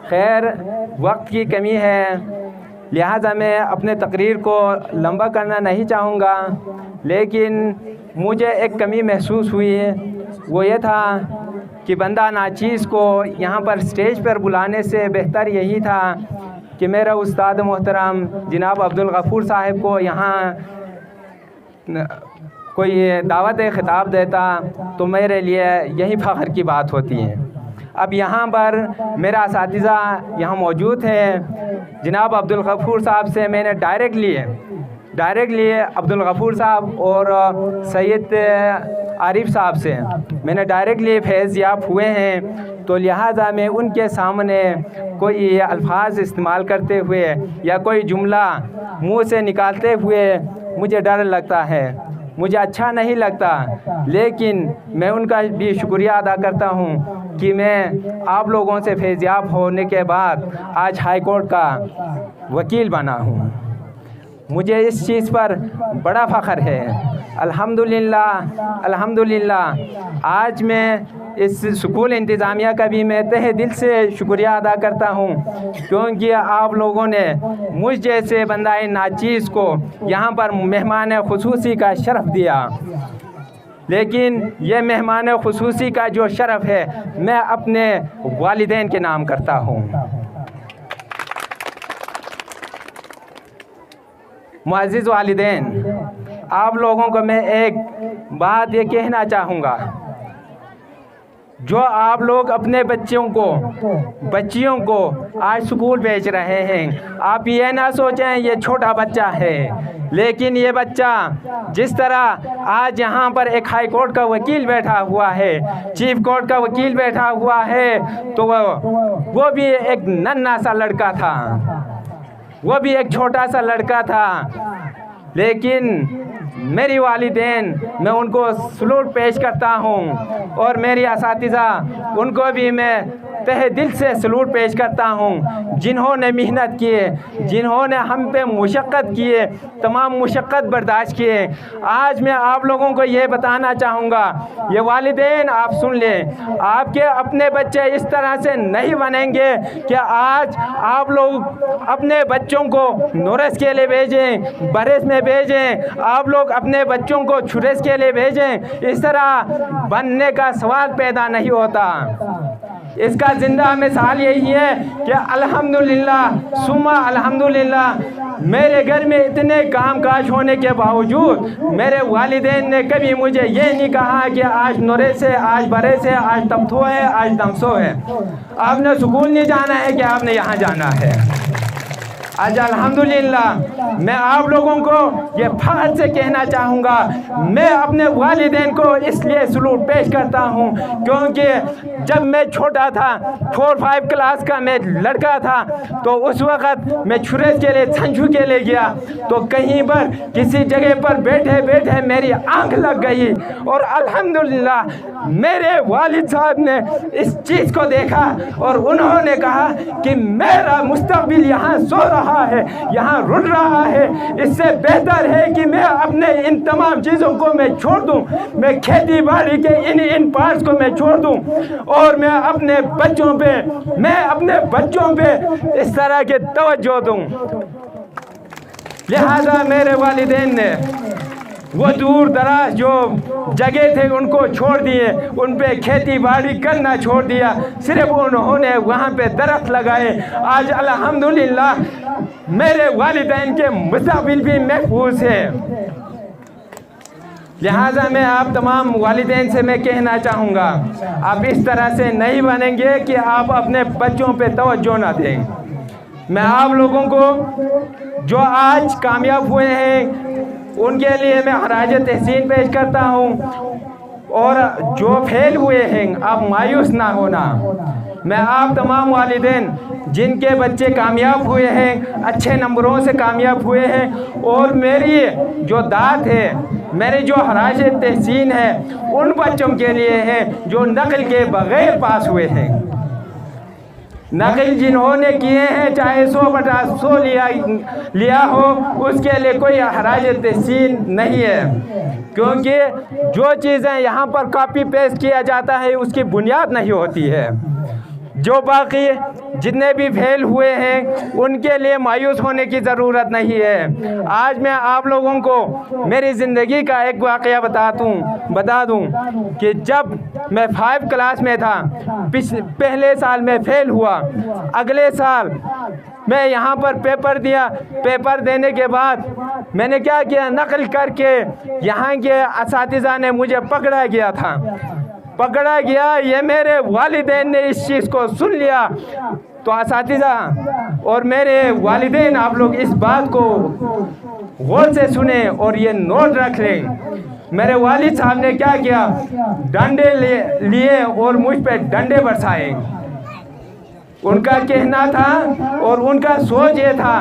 خیر وقت کی کمی ہے، لہٰذا میں اپنے تقریر کو لمبا کرنا نہیں چاہوں گا، لیکن مجھے ایک کمی محسوس ہوئی ہے، وہ یہ تھا کہ بندہ ناچیز کو یہاں پر اسٹیج پر بلانے سے بہتر یہی تھا کہ میرا استاد محترم جناب عبدالغفور صاحب کو یہاں کوئی دعوت خطاب دیتا تو میرے لیے یہی فخر کی بات ہوتی ہے۔ اب یہاں پر میرا اساتذہ یہاں موجود ہیں، جناب عبدالغفور صاحب سے میں نے ڈائریکٹلی عبدالغفور صاحب اور سید عارف صاحب سے میں نے ڈائریکٹلی فیض یاب ہوئے ہیں، تو لہٰذا میں ان کے سامنے کوئی الفاظ استعمال کرتے ہوئے یا کوئی جملہ منہ سے نکالتے ہوئے مجھے ڈر لگتا ہے، مجھے اچھا نہیں لگتا، لیکن میں ان کا بھی شکریہ ادا کرتا ہوں کہ میں آپ لوگوں سے فیضیاب ہونے کے بعد آج ہائی کورٹ کا وکیل بنا ہوں۔ مجھے اس چیز پر بڑا فخر ہے۔ الحمدللہ آج میں اس سکول انتظامیہ کا بھی میں تہ دل سے شکریہ ادا کرتا ہوں، کیونکہ آپ لوگوں نے مجھ جیسے بندہ ناچیز کو یہاں پر مہمان خصوصی کا شرف دیا۔ لیکن یہ مہمان خصوصی کا جو شرف ہے میں اپنے والدین کے نام کرتا ہوں۔ معزز والدین، آپ لوگوں کو میں ایک بات یہ کہنا چاہوں گا، جو آپ لوگ اپنے بچیوں کو آج سکول بھیج رہے ہیں، آپ یہ نہ سوچیں یہ چھوٹا بچہ ہے، لیکن یہ بچہ جس طرح آج یہاں پر ایک ہائی کورٹ کا وکیل بیٹھا ہوا ہے، چیف کورٹ کا وکیل بیٹھا ہوا ہے، تو وہ بھی ایک ننھا سا لڑکا تھا، وہ بھی ایک چھوٹا سا لڑکا تھا، لیکن میری والدین میں ان کو سلوٹ پیش کرتا ہوں، اور میری اساتذہ ان کو بھی میں تہ دل سے سلوٹ پیش کرتا ہوں، جنہوں نے محنت کیے، جنہوں نے ہم پہ مشقت کیے، تمام مشقت برداشت کیے۔ آج میں آپ لوگوں کو یہ بتانا چاہوں گا، یہ والدین آپ سن لیں، آپ کے اپنے بچے اس طرح سے نہیں بنیں گے کہ آج آپ لوگ اپنے بچوں کو نورس کے لیے بھیجیں، برس میں بھیجیں، آپ لوگ اپنے بچوں کو چھرس کے لیے بھیجیں، اس طرح بننے کا سوال پیدا نہیں ہوتا۔ اس کا زندہ مثال یہی ہے کہ الحمدللہ ثم الحمدللہ میرے گھر میں اتنے کام کاج ہونے کے باوجود میرے والدین نے کبھی مجھے یہ نہیں کہا کہ آج نورس ہے، آج برس ہے، آج تمتھو ہے، آج دمسو ہے، آپ نے سکول نہیں جانا ہے کہ آپ نے یہاں جانا ہے۔ آج الحمدللہ میں آپ لوگوں کو یہ فخر سے کہنا چاہوں گا، میں اپنے والدین کو اس لیے سلوٹ پیش کرتا ہوں کیونکہ جب میں چھوٹا تھا 4-5 کلاس کا میں لڑکا تھا تو اس وقت میں چھریس کے لیے سنجھو کے لے گیا تو کہیں پر کسی جگہ پر بیٹھے بیٹھے میری آنکھ لگ گئی، اور الحمدللہ میرے والد صاحب نے اس چیز کو دیکھا اور انہوں نے کہا کہ میرا مستقبل یہاں سو رہا ہے، یہاں رڑ رہا ہے، اس سے بہتر ہے کہ میں اپنے ان تمام چیزوں کو میں چھوڑ دوں، میں کھیتی باڑی کے ان پارٹس کو میں چھوڑ دوں، اور میں اپنے بچوں پہ اس طرح کے توجہ دوں۔ لہذا میرے والدین نے وہ دور دراز جو جگہ تھے ان کو چھوڑ دیے، ان پہ کھیتی باڑی کرنا چھوڑ دیا، صرف انہوں نے وہاں پہ درخت لگائے۔ آج الحمدللہ میرے والدین کے مستقبل بھی محفوظ ہے۔ لہٰذا میں آپ تمام والدین سے میں کہنا چاہوں گا، آپ اس طرح سے نہیں بنیں گے کہ آپ اپنے بچوں پہ توجہ نہ دیں۔ میں آپ لوگوں کو جو آج کامیاب ہوئے ہیں ان کے لیے میں خراج تحسین پیش کرتا ہوں، اور جو فیل ہوئے ہیں آپ مایوس نہ ہونا۔ میں آپ تمام والدین جن کے بچے کامیاب ہوئے ہیں، اچھے نمبروں سے کامیاب ہوئے ہیں، اور میری جو داد ہے، میری جو خراج تحسین ہے ان بچوں کے لیے ہے جو نقل کے بغیر پاس ہوئے ہیں۔ نقل جنہوں نے کیے ہیں چاہے 100/100 لیا ہو، اس کے لیے کوئی خراج تحسین نہیں ہے، کیونکہ جو چیزیں یہاں پر کاپی پیسٹ کیا جاتا ہے اس کی بنیاد نہیں ہوتی ہے۔ جو باقی جتنے بھی فیل ہوئے ہیں ان کے لیے مایوس ہونے کی ضرورت نہیں ہے۔ آج میں آپ لوگوں کو میری زندگی کا ایک واقعہ بتا دوں کہ جب میں 5 کلاس میں تھا، پہلے سال میں فیل ہوا، اگلے سال میں یہاں پر پیپر دیا، پیپر دینے کے بعد میں نے کیا کیا، نقل کر کے یہاں کے اساتذہ نے مجھے پکڑا گیا، یہ میرے والدین نے اس چیز کو سن لیا۔ تو اساتذہ اور میرے والدین، آپ لوگ اس بات کو غور سے سنیں اور یہ نوٹ رکھ لیں۔ میرے والد صاحب نے کیا کیا، ڈنڈے لیے اور مجھ پہ ڈنڈے برسائے۔ ان کا کہنا تھا اور ان کا سوچ یہ تھا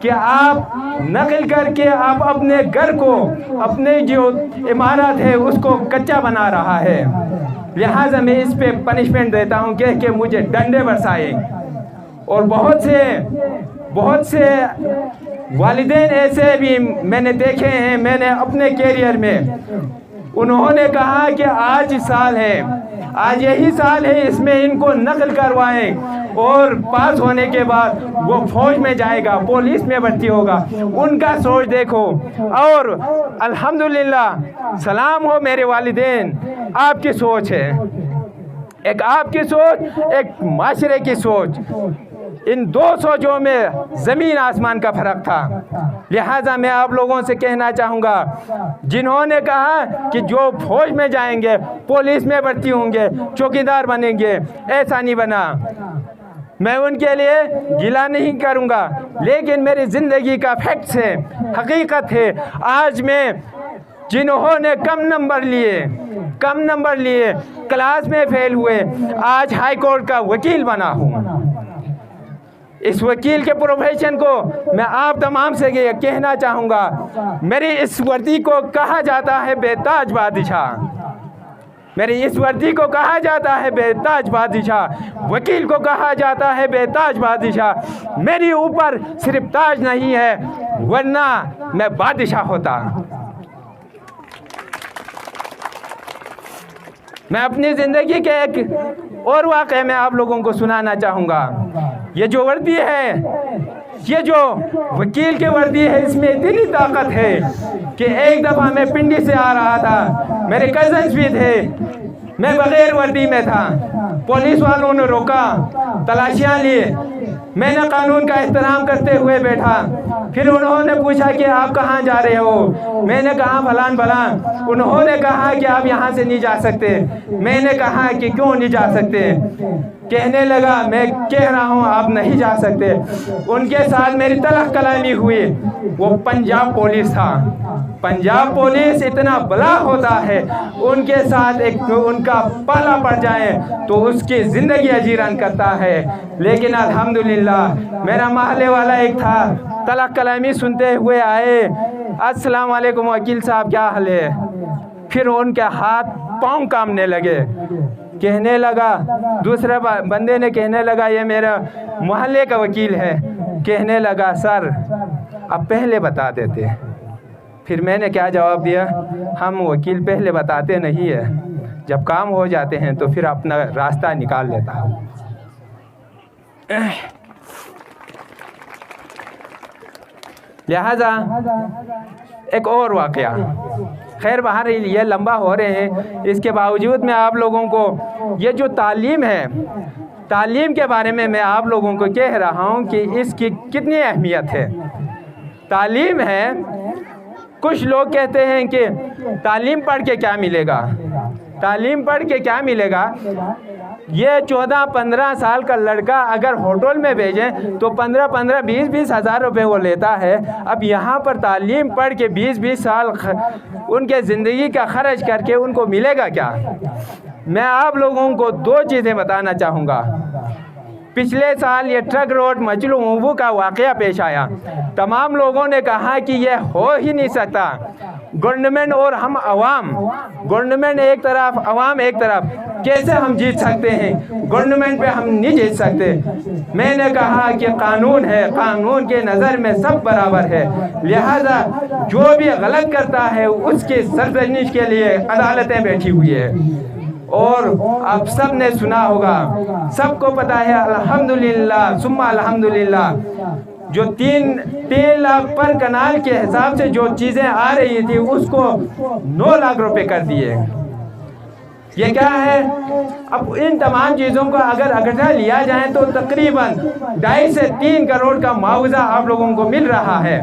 کہ آپ نقل کر کے آپ اپنے گھر کو، اپنے جو عمارت ہے اس کو کچا بنا رہا ہے، لہٰذا میں اس پہ پنشمنٹ دیتا ہوں کہ مجھے ڈنڈے برسائے۔ اور بہت سے والدین ایسے بھی میں نے دیکھے ہیں، میں نے اپنے کیریئر میں، انہوں نے کہا کہ آج یہی سال ہے، اس میں ان کو نقل کروائیں اور پاس ہونے کے بعد وہ فوج میں جائے گا، پولیس میں بھرتی ہوگا۔ ان کا سوچ دیکھو، اور الحمدللہ سلام ہو میرے والدین، آپ کی سوچ ہے، ایک آپ کی سوچ، ایک معاشرے کی سوچ، ان دو سوچوں میں زمین آسمان کا فرق تھا۔ لہٰذا میں آپ لوگوں سے کہنا چاہوں گا، جنہوں نے کہا کہ جو فوج میں جائیں گے، پولیس میں بھرتی ہوں گے، چوکیدار بنیں گے، ایسا نہیں بنا۔ میں ان کے لیے گلہ نہیں کروں گا، لیکن میری زندگی کا فیکٹس ہے، حقیقت ہے۔ آج میں جنہوں نے کم نمبر لیے، کلاس میں فیل ہوئے، آج ہائی کورٹ کا وکیل بنا ہوں۔ اس وکیل کے پروفیشن کو میں آپ تمام سے یہ کہنا چاہوں گا، میری اس وردی کو کہا جاتا ہے بے تاج بادشاہ، میری اس وردی کو کہا جاتا ہے بے تاج بادشاہ، وکیل کو کہا جاتا ہے بے تاج بادشاہ۔ میری اوپر صرف تاج نہیں ہے، ورنہ میں بادشاہ ہوتا۔ میں اپنی زندگی کے ایک اور واقعے میں آپ لوگوں کو سنانا چاہوں گا۔ یہ جو وردی ہے، یہ جو وکیل کی وردی ہے، اس میں اتنی طاقت ہے کہ ایک دفعہ میں پنڈی سے آ رہا تھا، میرے کزنز بھی تھے، میں بغیر وردی میں تھا، پولیس والوں نے روکا، تلاشیاں لیے، میں نے قانون کا احترام کرتے ہوئے بیٹھا۔ پھر انہوں نے پوچھا کہ آپ کہاں جا رہے ہو؟ میں نے کہا فلان۔ انہوں نے کہا کہ آپ یہاں سے نہیں جا سکتے۔ میں نے کہا کہ کیوں نہیں جا سکتے؟ کہنے لگا میں کہہ رہا ہوں آپ نہیں جا سکتے۔ ان کے ساتھ میری تلخ کلامی ہوئی، وہ پنجاب پولیس تھا۔ پنجاب پولیس اتنا بلا ہوتا ہے، ان کے ساتھ ان کا پالا پڑ جائے تو اس کی زندگی اجیران کرتا ہے۔ لیکن الحمدللہ میرا محلے والا ایک تھا، تلخ کلامی سنتے ہوئے آئے، السلام علیکم وکیل صاحب کیا حال ہے؟ پھر ان کے ہاتھ پاؤں کامنے لگے، کہنے لگا، دوسرے بندے نے کہنے لگا یہ میرا محلے کا وکیل ہے، کہنے لگا سر اب پہلے بتا دیتے۔ پھر میں نے کیا جواب دیا، ہم وکیل پہلے بتاتے نہیں ہے، جب کام ہو جاتے ہیں تو پھر اپنا راستہ نکال لیتا ہوں۔ لہذا ایک اور واقعہ، خیر بہر یہ لمبا ہو رہے ہیں، اس کے باوجود میں آپ لوگوں کو یہ جو تعلیم ہے، تعلیم کے بارے میں آپ لوگوں کو کہہ رہا ہوں کہ اس کی کتنی اہمیت ہے۔ تعلیم ہے، کچھ لوگ کہتے ہیں کہ تعلیم پڑھ کے کیا ملے گا، تعلیم پڑھ کے کیا ملے گا؟ یہ 14-15 سال کا لڑکا اگر ہوٹل میں بھیجیں تو 15-15 20-20 ہزار روپے وہ لیتا ہے۔ اب یہاں پر تعلیم پڑھ کے 20-20 سال ان کے زندگی کا خرچ کر کے ان کو ملے گا کیا؟ میں آپ لوگوں کو 2 چیزیں بتانا چاہوں گا۔ پچھلے سال یہ ٹرک روڈ مجلو موبو کا واقعہ پیش آیا، تمام لوگوں نے کہا کہ یہ ہو ہی نہیں سکتا، گورنمنٹ اور ہم عوام، گورنمنٹ ایک طرف عوام ایک طرف، کیسے ہم جیت سکتے ہیں؟ گورنمنٹ پہ ہم نہیں جیت سکتے۔ میں نے کہا کہ قانون ہے، قانون کے نظر میں سب برابر ہے، لہذا جو بھی غلط کرتا ہے اس کی سرزنش کے لیے عدالتیں بیٹھی ہوئی ہے۔ اور آپ سب نے سنا ہوگا، سب کو پتا ہے الحمدللہ ثم الحمدللہ، جو 3 لاکھ پر کنال کے حساب سے جو چیزیں آ رہی تھی اس کو 9 لاکھ روپے کر دیے۔ یہ کیا ہے؟ اب ان تمام چیزوں کو اگر اکٹھا لیا جائے تو تقریباً 2.5 سے 3 کروڑ کا معاوضہ آپ لوگوں کو مل رہا ہے۔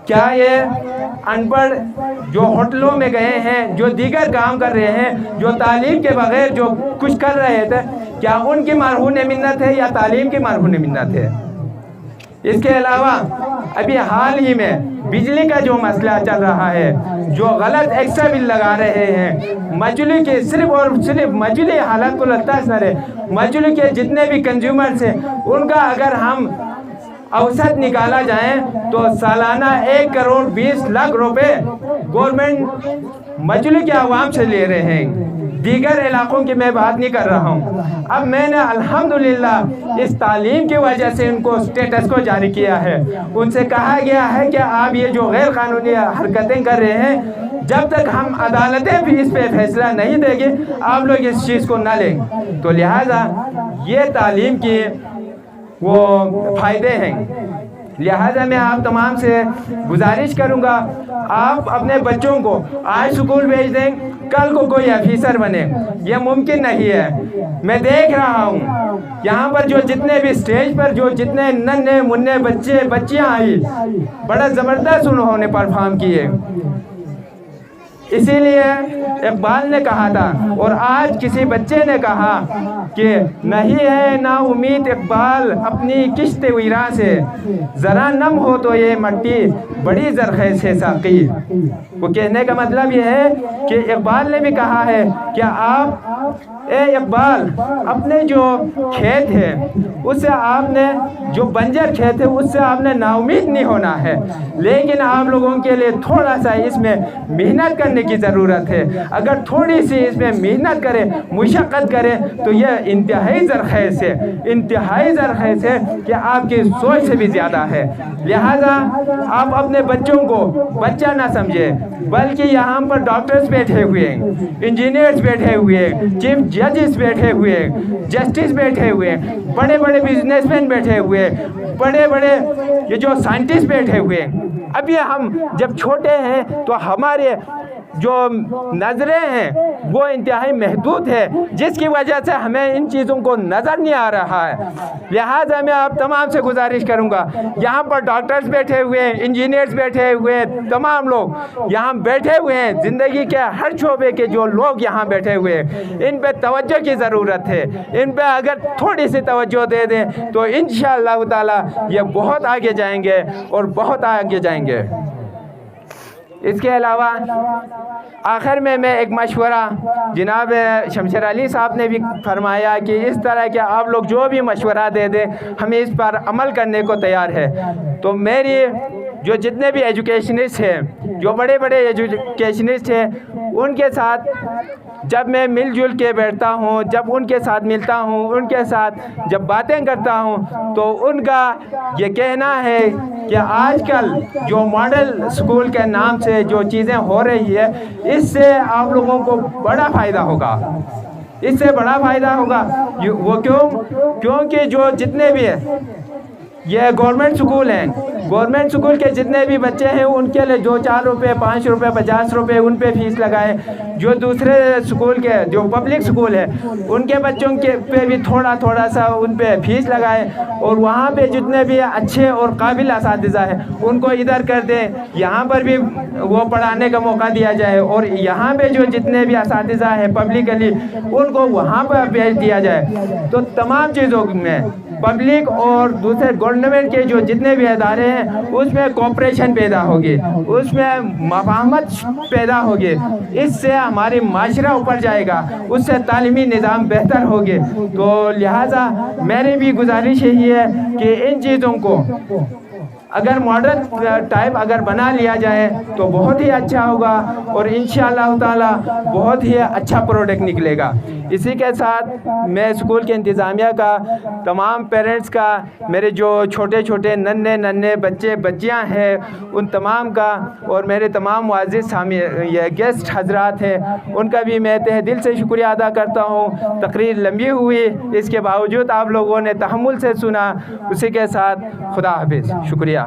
کیا یہ ان پڑھ جو ہوٹلوں میں گئے ہیں، جو دیگر کام کر رہے ہیں، جو تعلیم کے بغیر جو کچھ کر رہے تھے، کیا ان کی مرہون منت ہے یا تعلیم کی مرہون منت ہے؟ اس کے علاوہ ابھی حال ہی میں بجلی کا جو مسئلہ چل رہا ہے، جو غلط ایکسٹرا بل لگا رہے ہیں، مجلی کے صرف اور صرف مجلی حالت کو لگتا ہے، مجلی کے جتنے بھی کنزیومرز ہیں ان کا اگر ہم اوسط نکالا جائیں تو سالانہ 1 کروڑ 20 لاکھ روپے گورنمنٹ مجلی کے عوام سے لے رہے ہیں۔ دیگر علاقوں کی میں بات نہیں کر رہا ہوں۔ اب میں نے الحمدللہ اس تعلیم کی وجہ سے ان کو اسٹیٹس کو جاری کیا ہے۔ ان سے کہا گیا ہے کہ آپ یہ جو غیر قانونی حرکتیں کر رہے ہیں، جب تک ہم عدالتیں بھی اس پہ فیصلہ نہیں دیں گے آپ لوگ اس چیز کو نہ لیں۔ تو لہٰذا یہ تعلیم کی وہ فائدے ہیں۔ لہٰذا میں آپ تمام سے گزارش کروں گا، آپ اپنے بچوں کو آج سکول بھیج دیں، کل کو کوئی آفیسر بنے، یہ ممکن نہیں ہے۔ میں دیکھ رہا ہوں یہاں پر جو جتنے بھی اسٹیج پر جو جتنے ننھے منھے بچے بچیاں آئی، بڑا زبردست انہوں نے پرفارم کیے۔ اسی لیے اقبال نے کہا تھا اور آج کسی بچے نے کہا کہ نہیں ہے نا امید اقبال اپنی کشت ویراں سے، ذرا نم ہو تو یہ مٹی بڑی زرخیز ہے ساقی۔ وہ کہنے کا مطلب یہ ہے کہ اقبال نے بھی کہا ہے کہ آپ اے اقبال اپنے جو کھیت ہے اس سے آپ نے جو بنجر کھیت ہے اس سے آپ نے نا امید نہیں ہونا ہے، لیکن آپ لوگوں کے لیے تھوڑا سا اس میں محنت کرنے کی ضرورت ہے۔ اگر تھوڑی سی اس میں محنت کرے، مشقت کرے تو یہ انتہائی زرخیز ہے، انتہائی زرخیز ہے کہ آپ کی سوچ سے بھی زیادہ ہے۔ لہٰذا آپ اپنے بچوں کو بچہ نہ سمجھے، بلکہ یہاں پر ڈاکٹرز بیٹھے ہوئے ہیں، انجینئرز بیٹھے ہوئے ہیں، چیف ججز بیٹھے ہوئے ہیں، جسٹس بیٹھے ہوئے ہیں، بڑے بڑے بزنس مین بیٹھے ہوئے ہیں، بڑے بڑے یہ جو سائنٹسٹ بیٹھے ہوئے ہیں۔ ابھی ہم جب چھوٹے ہیں تو ہمارے جو نظریں ہیں وہ انتہائی محدود ہے، جس کی وجہ سے ہمیں ان چیزوں کو نظر نہیں آ رہا ہے۔ لہٰذا میں آپ تمام سے گزارش کروں گا، یہاں پر ڈاکٹرز بیٹھے ہوئے ہیں، انجینئرز بیٹھے ہوئے ہیں، تمام لوگ یہاں بیٹھے ہوئے ہیں، زندگی کے ہر شعبے کے جو لوگ یہاں بیٹھے ہوئے ہیں، ان پہ توجہ کی ضرورت ہے۔ ان پہ اگر تھوڑی سی توجہ دے دیں تو انشاءاللہ تعالی یہ بہت آگے جائیں گے اور بہت آگے جائیں گے۔ اس کے علاوہ آخر میں ایک مشورہ جناب شمشیر علی صاحب نے بھی فرمایا کہ اس طرح کے آپ لوگ جو بھی مشورہ دے دیں ہم اس پر عمل کرنے کو تیار ہے۔ تو میری جو جتنے بھی ایجوکیشنسٹ ہیں، جو بڑے بڑے ایجوکیشنسٹ ہیں، ان کے ساتھ جب میں مل جل کے بیٹھتا ہوں، جب ان کے ساتھ ملتا ہوں، ان کے ساتھ جب باتیں کرتا ہوں تو ان کا یہ کہنا ہے کہ آج کل جو ماڈل اسکول کے نام سے جو چیزیں ہو رہی ہے اس سے آپ لوگوں کو بڑا فائدہ ہوگا، اس سے بڑا فائدہ ہوگا۔ وہ کیونکہ جو جتنے بھی ہیں یہ گورنمنٹ سکول ہیں، گورنمنٹ سکول کے جتنے بھی بچے ہیں ان کے لیے جو 4 روپے 5 روپے 50 روپے ان پہ فیس لگائے، جو دوسرے سکول کے جو پبلک سکول ہے ان کے بچوں کے پہ بھی تھوڑا سا ان پہ فیس لگائے، اور وہاں پہ جتنے بھی اچھے اور قابل اساتذہ ہیں ان کو ادھر کر دیں، یہاں پر بھی وہ پڑھانے کا موقع دیا جائے، اور یہاں پہ جو جتنے بھی اساتذہ ہیں پبلکلی ان کو وہاں پر بھیج دیا جائے۔ تو تمام چیزوں میں پبلک اور دوسرے گورنمنٹ کے جو جتنے بھی ادارے ہیں اس میں کوپریشن پیدا ہوگی، اس میں مفاہمت پیدا ہوگی، اس سے ہماری معاشرہ اوپر جائے گا، اس سے تعلیمی نظام بہتر ہوگی۔ تو لہٰذا میری بھی گزارش یہی ہے کہ ان چیزوں کو اگر ماڈل ٹائپ اگر بنا لیا جائے تو بہت ہی اچھا ہوگا، اور انشاءاللہ تعالی بہت ہی اچھا پروڈکٹ نکلے گا۔ اسی کے ساتھ میں اسکول کے انتظامیہ کا، تمام پیرنٹس کا، میرے جو چھوٹے چھوٹے ننھے بچے بچیاں ہیں ان تمام کا، اور میرے تمام معزز گیسٹ حضرات ہیں ان کا بھی میں تہ دل سے شکریہ ادا کرتا ہوں۔ تقریر لمبی ہوئی، اس کے باوجود آپ لوگوں نے تحمل سے سنا، اسی کے ساتھ خدا حافظ، شکریہ۔